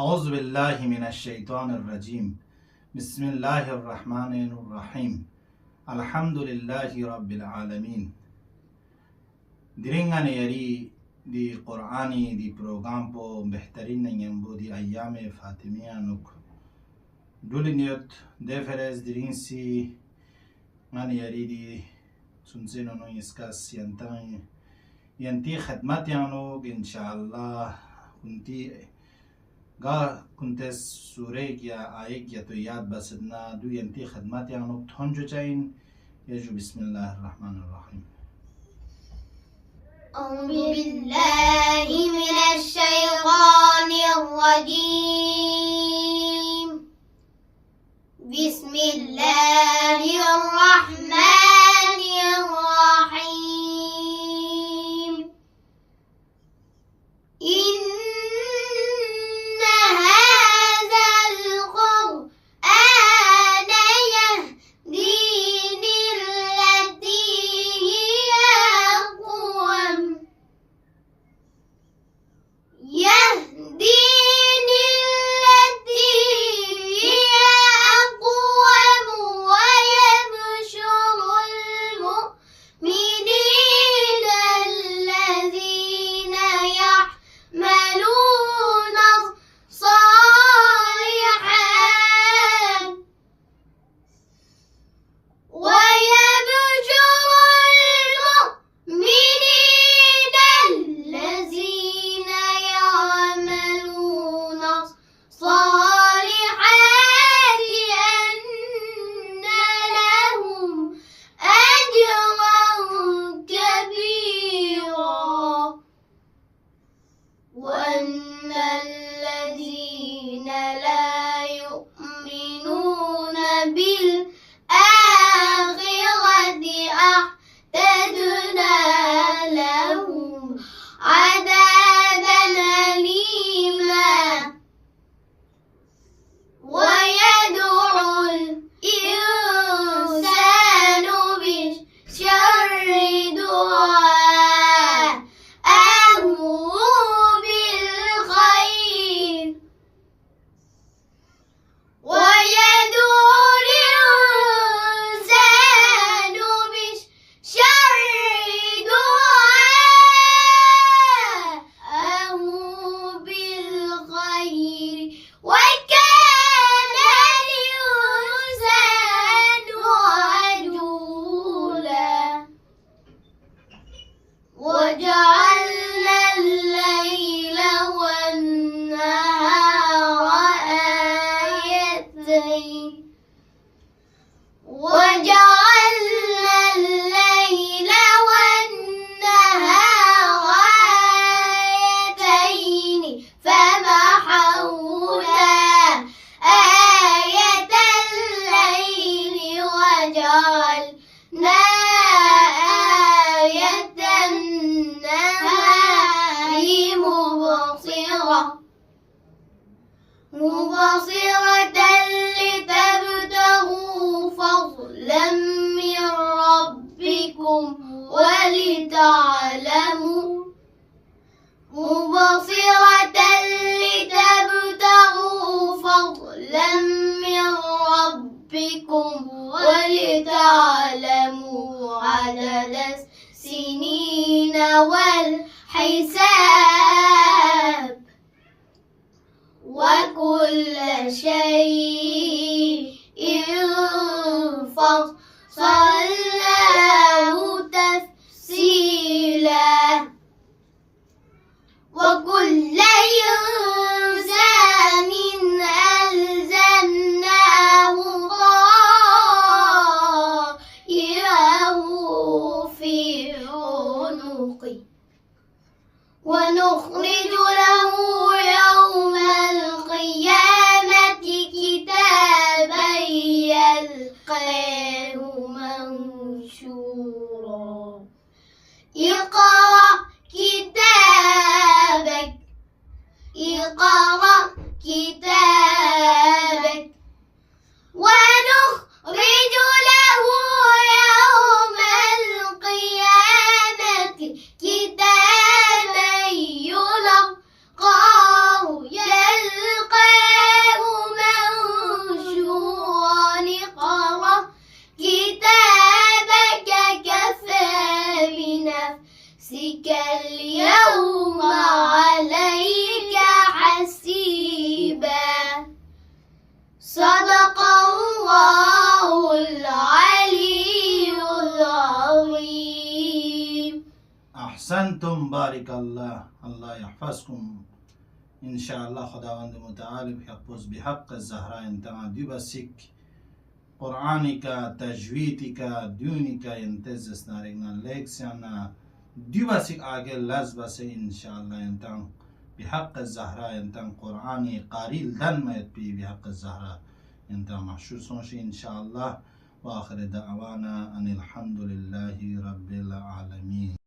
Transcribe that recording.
أعوذ بالله من الشيطان الرجيم. بسم الله الرحمن الرحيم. الحمد لله رب العالمين. درنگان یری دی قرآنی دی پروگرام پو بہترین نینبو دی ایام فاطمیہ نک دولینیت دیفرز درنگسی ngان یری دی سنسینو نو اسکاس ینتی خدمت یانو انشاءاللہ کنتی كنت سوريك يا آيك يا توياد بسدنا دو ينتي خدمات يعني تهنجو جاين يجو. بسم الله الرحمن الرحيم. أعوذ بالله من الشيطان الرجيم. بسم الله الرحمن الرحيم. مبصرة لتبتغوا فضلا من ربكم ولتعلموا مبصرة لتبتغوا فضلا من ربكم ولتعلموا عدد السنين والحساب وكل شيء فصلناه تفصيلا وكل إنسان ألزمناه طائره في عنقه ونخرج له يوم القيامة كتابا يلقاه منشورا اقرأ كتابك اقرأ كتابك ونخرج له يوم القيامة كتابا يلقاه انتم بارک الله یحفظکم. انشاءالله خداوند متعال بحق الزهراء انتما دی بسیک قرآنی کا تجویدی کا دیونی کا انتظ اسنارگنا لیکسیانا دی بسیک آگے لز بسے انشاءاللہ انتم بحق الزهراء انتم قرآنی قاریل دن مید پی بحق الزهراء انتم محشور سنشی انشاءاللہ. و آخر دعوانا ان الحمد لله رب العالمین.